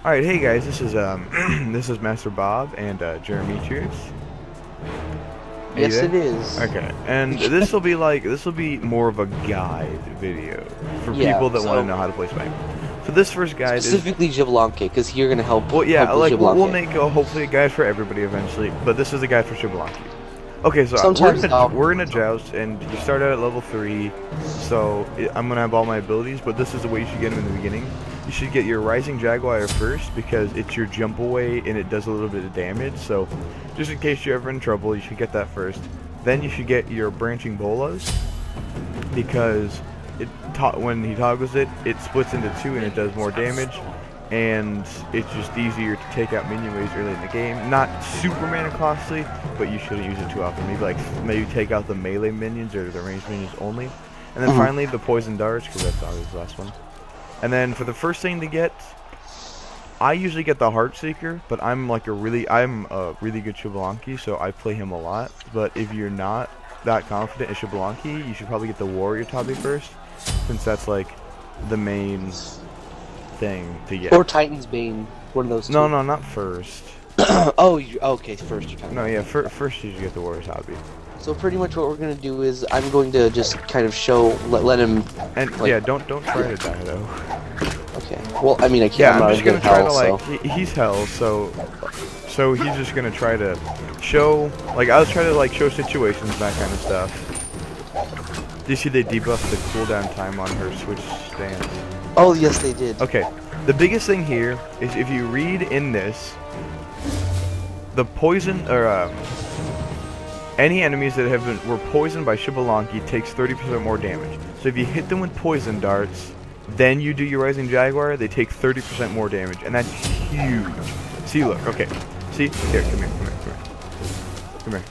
Alright, hey guys, this is this is Master Bob and Jeremy. Cheers. Are you Yes, there? it is. Okay, and this will be more of a guide video for people Yeah, that want to so know how to play Smite. So this first guide is, specifically Xbalanque, because you're gonna well, yeah, help with like we'll Xbalanque. make hopefully a guide for everybody eventually, but this is a guide for Xbalanque. Okay, so Sometimes we're gonna joust, and you start out at level 3. So I'm gonna have all my abilities, but this is the way you should get them in the beginning. You should get your Rising Jaguar first because it's your jump away and it does a little bit of damage. So just in case you're ever in trouble, you should get that first. Then you should get your Branching Bolas because when he toggles it, it splits into two and it does more damage. And it's just easier to take out minion waves early in the game. Not super mana costly, but you shouldn't use it too often. Maybe take out the melee minions or the ranged minions only. And then finally the poison darts, because that's always the last one. And then for the first thing to get, I usually get the Heartseeker, but I'm a really good Xbalanque, so I play him a lot. But if you're not that confident in Xbalanque, you should probably get the Warrior Tabi first, since that's like the main thing to get. Or Titan's Bane, one of those two. No, not first. Okay, first you're talking. No, yeah, first you should get the Warrior's Hobby. So pretty much what we're gonna do is I'm going to just kind of show, let him. And like, yeah, don't try to die though. Okay. Well, I mean, I can't. Yeah, I'm I'm not just in gonna try hell, to like so. he's hell, so he's just gonna try to show, like, I was trying to like show situations, that kind of stuff. Do you see they debuffed the cooldown time on her switch stance? Oh yes, they did. Okay, the biggest thing here is if you read in this, the poison or any enemies that were poisoned by Xbalanque takes 30% more damage. So if you hit them with poison darts, then you do your Rising Jaguar, they take 30% more damage, and that's huge. See, look, okay. See, here, come here.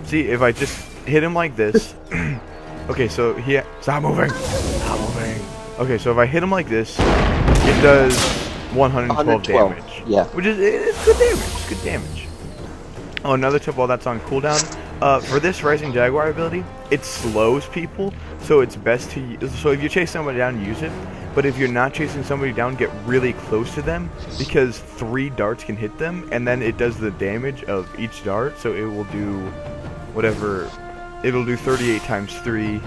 See, if I just hit him like this, okay, so stop moving. Okay, so if I hit him like this, it does 112 damage. Yeah. Which is, it's good damage. It's good damage. Oh, another tip while that's on cooldown. For this Rising Jaguar ability, it slows people, so it's best to use. So if you chase somebody down, use it. But if you're not chasing somebody down, get really close to them, because 3 darts can hit them, and then it does the damage of each dart, so it will do whatever. It'll do 38 times 3,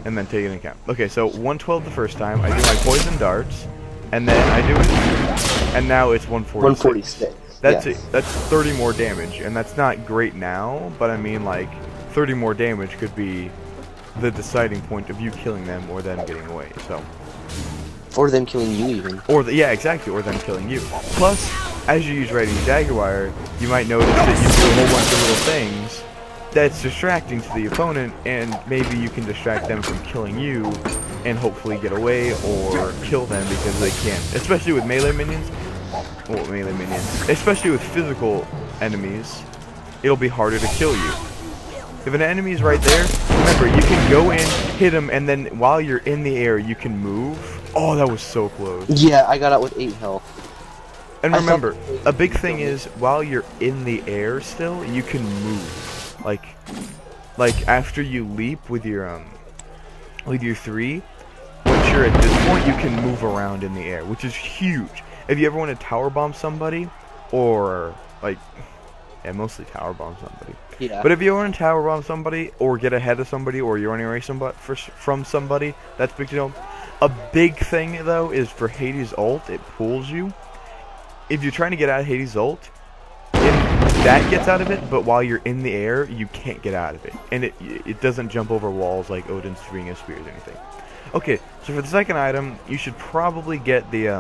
and then take it into account. Okay, so 112 the first time, I do my poison darts, and then I do it, and now it's 146. 146. That's yes. it. That's 30 more damage, and that's not great now, but I mean, like, 30 more damage could be the deciding point of you killing them or them getting away, so. Or them killing you, even. Yeah, exactly, or them killing you. Plus, as you use Rising Jaguar, you might notice that you do a whole bunch of little things that's distracting to the opponent, and maybe you can distract them from killing you and hopefully get away or kill them because they can't. Especially with melee minions. Well, melee minions. Especially with physical enemies, it'll be harder to kill you. If an enemy's right there, remember, you can go in, hit him, and then while you're in the air, you can move. Oh, that was so close. Yeah, I got out with 8 health. And remember, a big thing is, while you're in the air still, you can move. Like after you leap with your 3, once you're at this point, you can move around in the air, which is huge. If you ever want to tower bomb somebody, or mostly tower bomb somebody. Yeah. But if you want to tower bomb somebody, or get ahead of somebody, or you're running away from somebody, that's a big deal. A big thing though is for Hades' ult, it pulls you. If you're trying to get out of Hades' ult, that gets out of it, but while you're in the air, you can't get out of it, and it doesn't jump over walls like Odin's Ring of Spears or anything. Okay, so for the second item, you should probably get the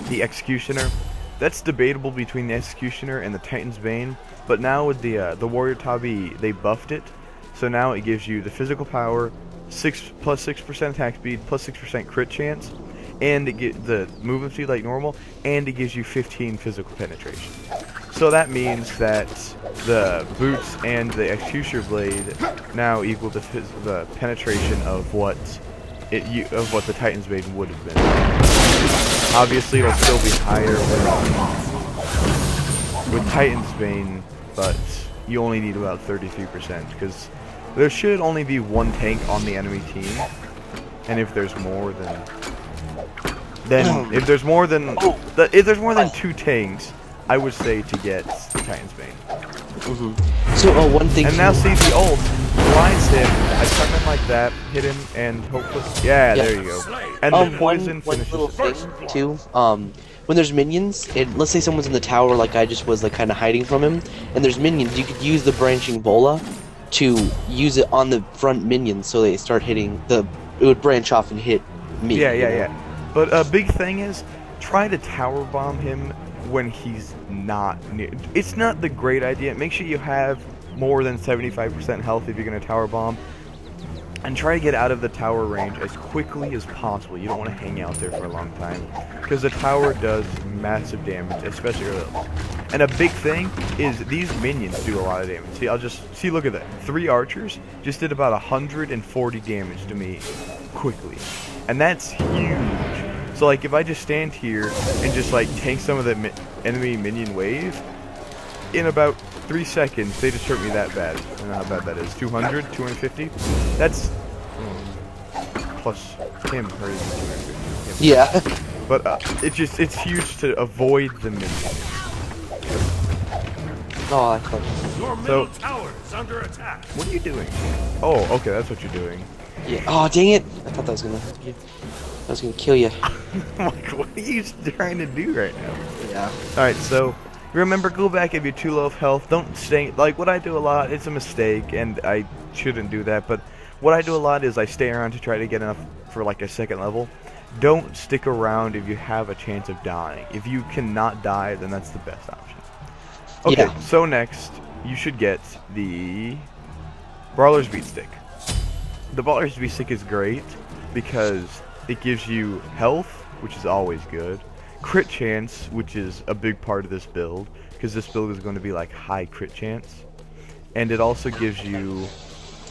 Executioner. That's debatable between the Executioner and the Titan's Bane, but now with the Warrior Tabi, they buffed it, so now it gives you the physical power, plus 6% attack speed, plus 6% crit chance, and it get the movement speed like normal, and it gives you 15 physical penetration. So that means that the boots and the Executioner blade now equal the penetration of what the Titan's Bane would have been. Obviously, it'll still be higher with Titan's Bane, but you only need about 33%, because there should only be 1 tank on the enemy team, and if there's more, then Then if there's more than two tanks, I would say to get Titan's Bane. So one thing. And now see the ult blinds him. I turn him like that, hit him, and hopefully, yeah, there you go. And the poison one finishes. little thing too. When there's minions, and let's say someone's in the tower, like I just was, like kind of hiding from him, and there's minions, you could use the branching bola to use it on the front minions, so they start hitting the. It would branch off and hit me. Yeah. But a big thing is try to tower bomb him when he's not near. It's not the great idea. Make sure you have more than 75% health if you're gonna tower bomb, and try to get out of the tower range as quickly as possible. You don't want to hang out there for a long time, because the tower does massive damage, especially early levels. And a big thing is these minions do a lot of damage. See, look at that. 3 archers just did about 140 damage to me quickly, and that's huge. So like if I just stand here and just like tank some of the enemy minion wave, in about 3 seconds they just hurt me that bad. I don't know how bad that is. 200, 250. That's plus him hurting me 250. Yeah. But it's huge to avoid the minions. Oh, I thought. Your middle tower is under attack. What are you doing? Oh, okay, that's what you're doing. Yeah. Oh, dang it! I thought that was gonna kill you. Like, what are you trying to do right now? Yeah. Alright, so remember, go back if you're too low of health. Don't stay, like what I do a lot, it's a mistake, and I shouldn't do that, but what I do a lot is I stay around to try to get enough for like a 2nd level. Don't stick around if you have a chance of dying. If you cannot die, then that's the best option. Okay, Yeah. so next, you should get the Brawler's Beat Stick. The Brawler's Beat Stick is great because it gives you health, which is always good, crit chance, which is a big part of this build, because this build is going to be like high crit chance, and it also gives you,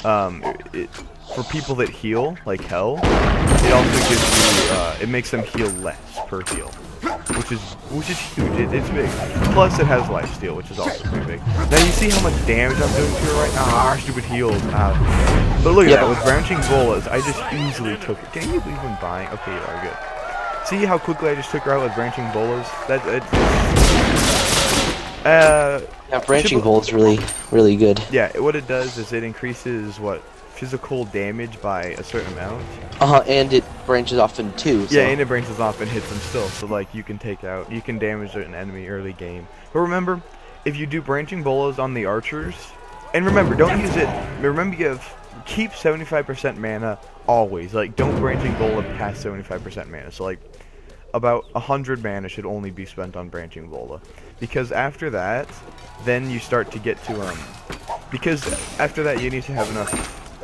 for people that heal like hell, it also gives you, it makes them heal less per heal, which is huge. It's big. Plus it has lifesteal, which is also pretty big. Now you see how much damage I'm doing to her right now. Ah, stupid heals. But look at that, with branching bolas, I just easily took it. Can you even buying? Okay, you are good. See how quickly I just took her out with branching bolas? Yeah, branching bola is really good. Yeah, what it does is it increases physical damage by a certain amount. And it branches off in 2. So. Yeah, and it branches off and hits them still. So like you can damage an enemy early game. But remember, if you do branching bolas on the archers, and remember, don't use it. Remember, keep 75% mana always. Like, don't branching bola past 75% mana. So like, about 100 mana should only be spent on branching bola, because after that, then you start to get to because after that you need to have enough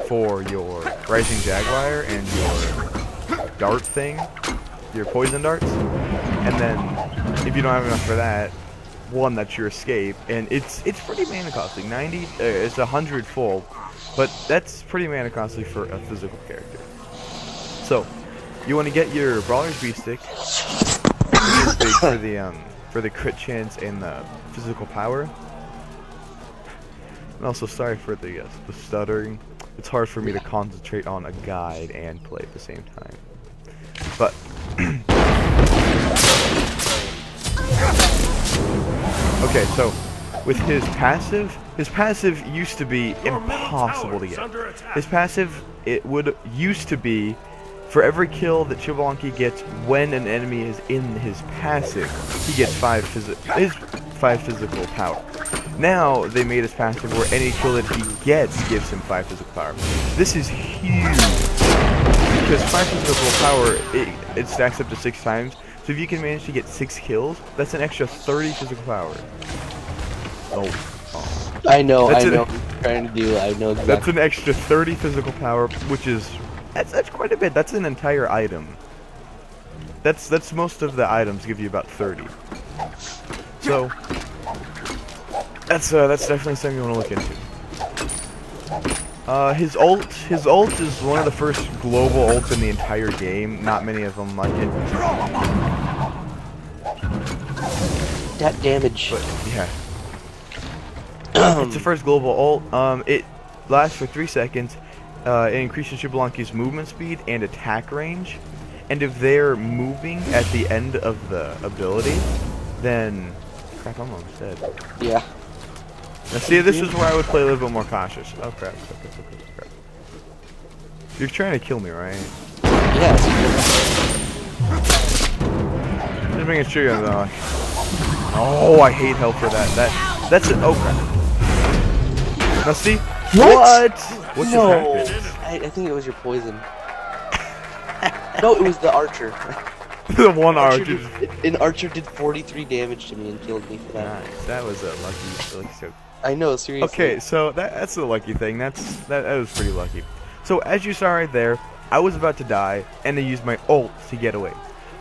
for your Rising Jaguar and your dart thing, your poison darts, and then if you don't have enough for that, that's your escape, and it's pretty mana costly. 90, it's 100 full, but that's pretty mana costly for a physical character. So you want to get your Brawler's Beat Stick, which is big for the crit chance and the physical power. And also, sorry for the stuttering. It's hard for me to concentrate on a guide and play at the same time. But okay, so with his passive used to be impossible to get. His passive, it used to be for every kill that Xbalanque gets when an enemy is in his passive, he gets 5 physical power. Now they made his passive where any kill that he gets gives him 5 physical power. This is huge because 5 physical power it stacks up to 6 times. So if you can manage to get 6 kills, that's an extra 30 physical power. Oh. I know. What you're trying to do. I know exactly. That's an extra 30 physical power, which is that's quite a bit. That's an entire item. That's most of the items give you about 30. So that's definitely something you want to look into. His ult is one of the first global ults in the entire game. Not many of them like it. That damage. But yeah. It's the first global ult. It lasts for 3 seconds. It increases Xbalanque's movement speed and attack range, and if they're moving at the end of the ability, then crap, I'm almost dead. Yeah. Now see, this is where I would play a little bit more cautious. Oh crap, crap. You're trying to kill me, right? Yeah. Just making sure you're not. Oh, I hate hell for that. That's it. Oh crap. Now see? What? What just happened? I think it was your poison. No, it was the archer. The one archer. An archer did 43 damage to me and killed me for that. Nice. That was a lucky stroke. I know, seriously. Okay, so that's a lucky thing. That was pretty lucky. So as you saw right there, I was about to die, and I used my ult to get away.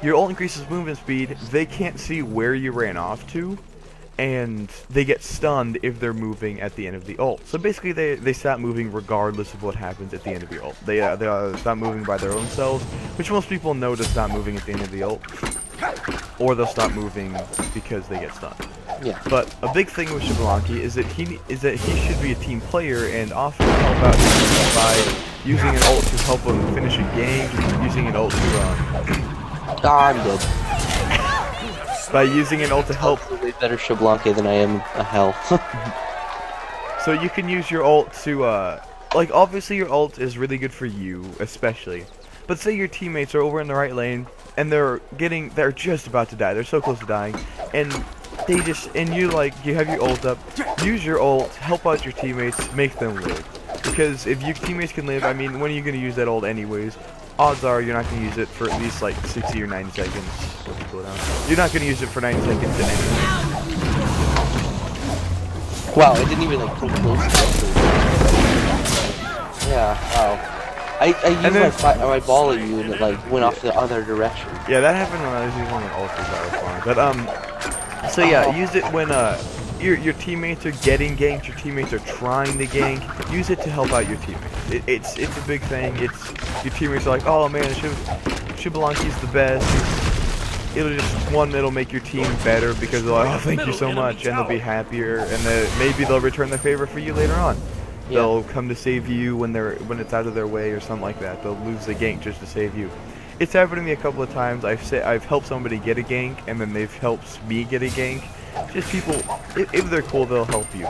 Your ult increases movement speed. They can't see where you ran off to, and they get stunned if they're moving at the end of the ult. So basically, they stop moving regardless of what happens at the end of your ult. They stop moving by their own selves, which most people know to stop moving at the end of the ult, or they'll stop moving because they get stunned. Yeah. But a big thing with Xbalanque is that he should be a team player and often help out his team by using an ult to help him finish a game, using an ult to I'm dead. by using an ult to help. I'm way better Xbalanque than I am a hell. So you can use your ult to like obviously your ult is really good for you especially. But say your teammates are over in the right lane and they're just about to die. They're so close to dying, and you have your ult up. Use your ult, help out your teammates, make them live. Because if your teammates can live, I mean, when are you going to use that ult anyways? Odds are you're not going to use it for at least like 60 or 90 seconds. You're not going to use it for 90 seconds anyway. Wow, it didn't even like come close to it. Yeah, wow. I used my ball at you and it like went off the other direction. Yeah, that happened when I was using an ult as I was But so yeah, use it when your teammates are getting ganked, your teammates are trying to gank. Use it to help out your teammates. It's a big thing. It's your teammates are like, oh man, Xbalanque's the best. It'll make your team better because they're like, oh thank you so much, and they'll be happier, and maybe they'll return the favor for you later on. Yeah. They'll come to save you when it's out of their way or something like that. They'll lose the gank just to save you. It's happened to me a couple of times. I've helped somebody get a gank, and then they've helped me get a gank. Just people, if they're cool, they'll help you.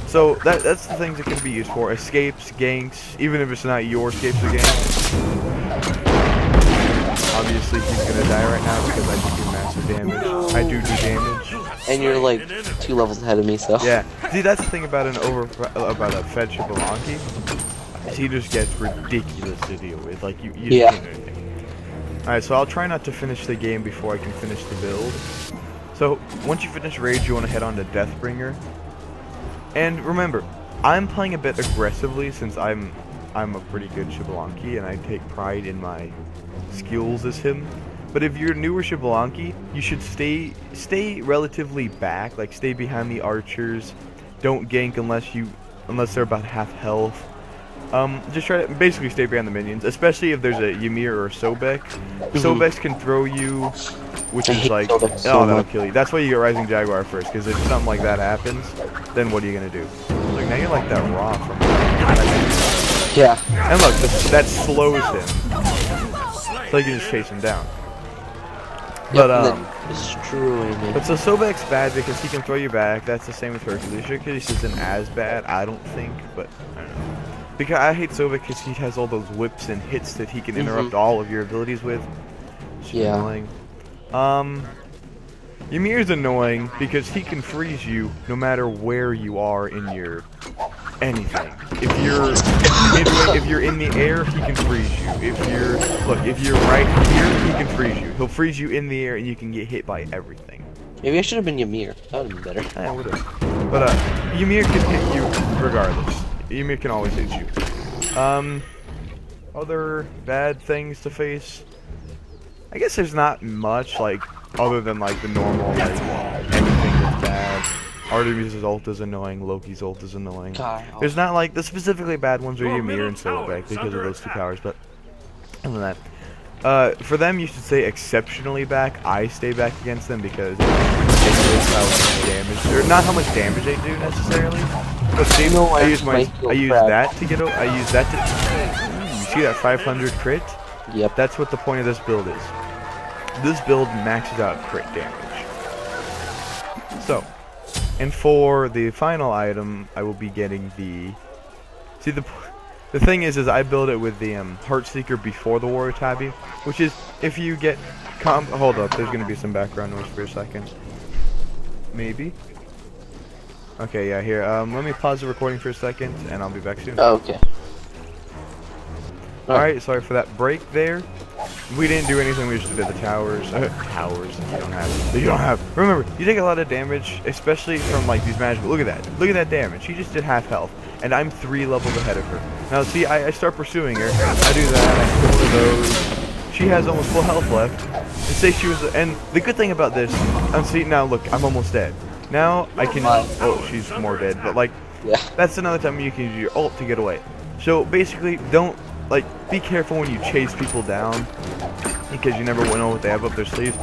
So that's the things it can be used for: escapes, ganks, even if it's not your escapes or ganks. Obviously, he's gonna die right now because I do massive damage. I do damage. And you're like 2 levels ahead of me, so. Yeah. See, that's the thing about a fed Xbalanque. He just gets ridiculous to deal with. Like you Yeah. can't do anything. Alright, so I'll try not to finish the game before I can finish the build. So once you finish Rage, you want to head on to Deathbringer. And remember, I'm playing a bit aggressively since I'm a pretty good Xbalanque and I take pride in my skills as him. But if you're newer Xbalanque, you should stay relatively back, like stay behind the archers. Don't gank unless they're about half health. Just try to basically stay behind the minions, especially if there's a Ymir or a Sobek. Sobeks can throw you, which is like, that'll kill you. That's why you get Rising Jaguar first, because if something like that happens, then what are you gonna do? Like now you're like that raw from. Yeah. And look, that slows him, so you can just chase him down. But so Sobek's bad because he can throw you back. That's the same with Hercules. Hercules isn't as bad, I don't think, but I don't know. Because I hate Sobek because he has all those whips and hits that he can interrupt all of your abilities with. Yeah. Annoying. Ymir's annoying because he can freeze you no matter where you are in your anything. If you're in the air, he can freeze you. If you're right here, he can freeze you. He'll freeze you in the air and you can get hit by everything. Maybe I should have been Ymir. That would have been better. I would have. But Ymir can hit you regardless. Ymir can always hit you. Other bad things to face. I guess there's not much other than the normal anything that's bad. Artemis' ult is annoying, Loki's ult is annoying. There's not the specifically bad ones are Ymir and Sobek because of those two powers, but other than that. For them you should stay exceptionally back. I stay back against them because it's how much damage, or not how much damage they do necessarily. But see, I use that to get. You see that 500 crit? Yep. That's what the point of this build is. This build maxes out crit damage. So, and for the final item, I will be getting the... See, the thing is I build it with the Heartseeker before the Warrior Tabby, which is, if you get... Hold up, there's going to be some background noise for a second. Maybe? Okay, yeah, here, let me pause the recording for a second, and I'll be back soon. Oh, okay. Alright, sorry for that break there. We didn't do anything, we just did the towers. Towers, you don't have. Remember, you take a lot of damage, especially from like these magical. Look at that. Look at that damage. She just did half health, and I'm 3 levels ahead of her. Now, see, I start pursuing her. I do that, I kill one of those. She has almost full health left. And say she was, and the good thing about this, see, now look, I'm almost dead. Now, I can, oh, she's more dead, but like, Yeah. that's another time you can use your ult to get away. So, basically, don't, like, be careful when you chase people down, because you never know what they have up their sleeves.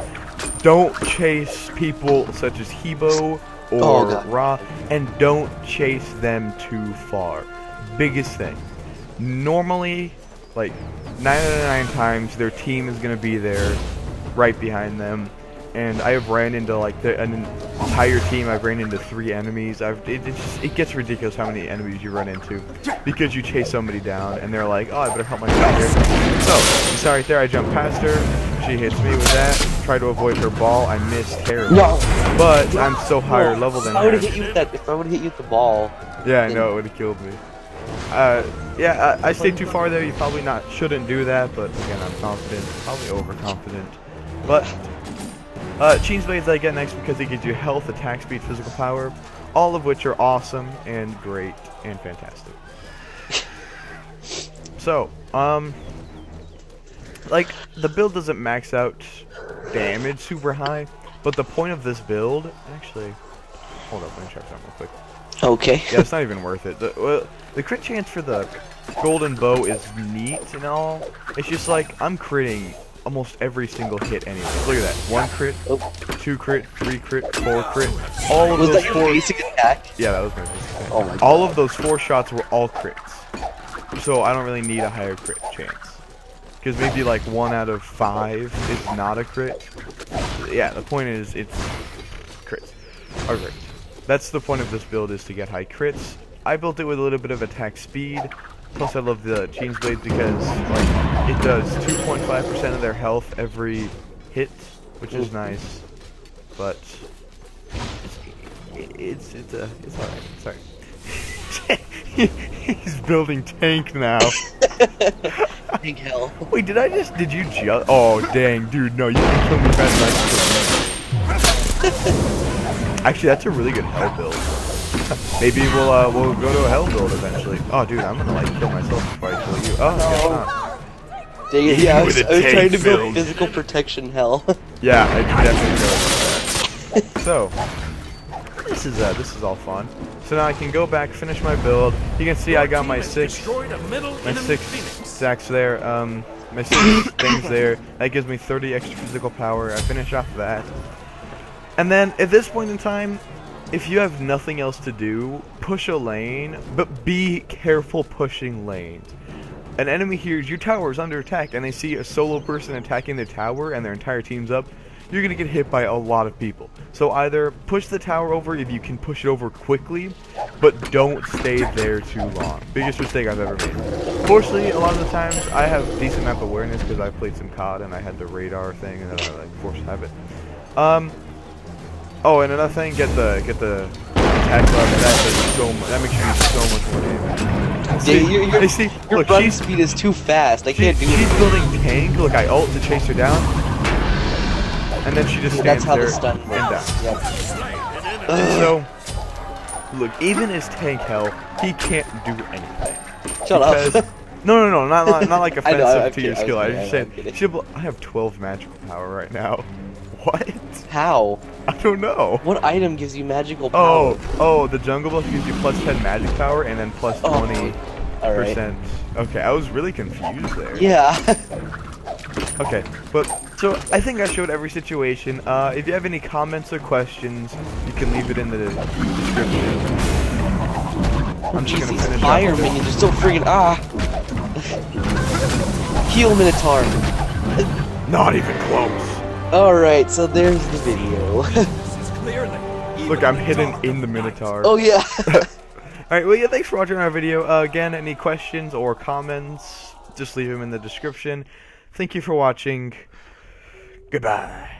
Don't chase people such as Hebo or Ra, and don't chase them too far. Biggest thing. Normally, like, 9 out of 9 times, their team is going to be there, right behind them. And I have ran into, like, an entire team. I've ran into 3 enemies. It gets ridiculous how many enemies you run into, because you chase somebody down, and they're like, oh, I better help myself here. So, you saw right there, I jumped past her. She hits me with that. Try to avoid her ball. I missed terribly. No. But I'm so higher level than I her. would have hit you with that. If I would have hit you with the ball. Yeah, I know, it would have killed me. Yeah, I stayed too far there. You probably shouldn't do that, but again, I'm confident. Probably overconfident. But Chains Blades I get next because it gives you health, attack speed, physical power, all of which are awesome and great and fantastic. So, like, the build doesn't max out damage super high, but the point of this build, actually, hold up, let me check something real quick. Okay. Yeah, it's not even worth it. The crit chance for the golden bow is neat and all. It's just like, I'm critting almost every single hit anyway. Look at that. 1 crit, 2 crit, 3 crit, 4 crit. All of Was those that your 4... basic attack? Yeah, that was my basic attack. Oh my god. All of those 4 shots were all crits. So I don't really need a higher crit chance. Because maybe like 1 out of 5 is not a crit. Yeah, the point is, it's crits. Alright. That's the point of this build, is to get high crits. I built it with a little bit of attack speed. Plus I love the Chains Blades because like it does 2.5% of their health every hit, which is nice. But it's alright. Sorry. He's building tank now. Big hell. Wait, did you just? Oh dang, dude, no, you can kill me faster than I can. Actually, that's a really good hell build. Maybe we'll go to a hell build eventually. Oh, dude, I'm gonna like kill myself before I kill you. Oh, guess not. Dang it, yeah, I was trying to build build. physical protection hell. Yeah, I definitely go with that. So, this is all fun. So now I can go back, finish my build. You can see I got my 6 stacks there. My 6 things there. That gives me 30 extra physical power. I finish off that. And then at this point in time, if you have nothing else to do, push a lane, but be careful pushing lanes. An enemy hears your tower is under attack and they see a solo person attacking their tower and their entire team's up, you're going to get hit by a lot of people. So either push the tower over if you can push it over quickly, but don't stay there too long. Biggest mistake I've ever made. Fortunately, a lot of the times I have decent map awareness because I've played some COD and I had the radar thing and then I like forced habit. Oh, and another thing, get the attack level. That makes you do so much more damage. Your run speed is too fast. I can't do it. She's building tank. Look, I ult to chase her down, and then she just stands there the stun and works. dies. Yep. And so, look, even as tank hell, he can't do anything. Shut up. No, not like offensive to your skill. I just kidding. I have 12 magical power right now. What? How? I don't know. What item gives you magical power? Oh, the jungle buff gives you plus 10 magic power and then plus 20%. Alright. Okay, I was really confused there. Yeah. Okay, but so I think I showed every situation. If you have any comments or questions, you can leave it in the description. I'm just gonna finish fire up. minions are so freaking Heal Minotaur. Not even close. Alright, so there's the video. This is clearly. Look, I'm hidden in the Minotaur. Oh yeah. Alright, well, yeah, thanks for watching our video. Again, any questions or comments, just leave them in the description. Thank you for watching. Goodbye.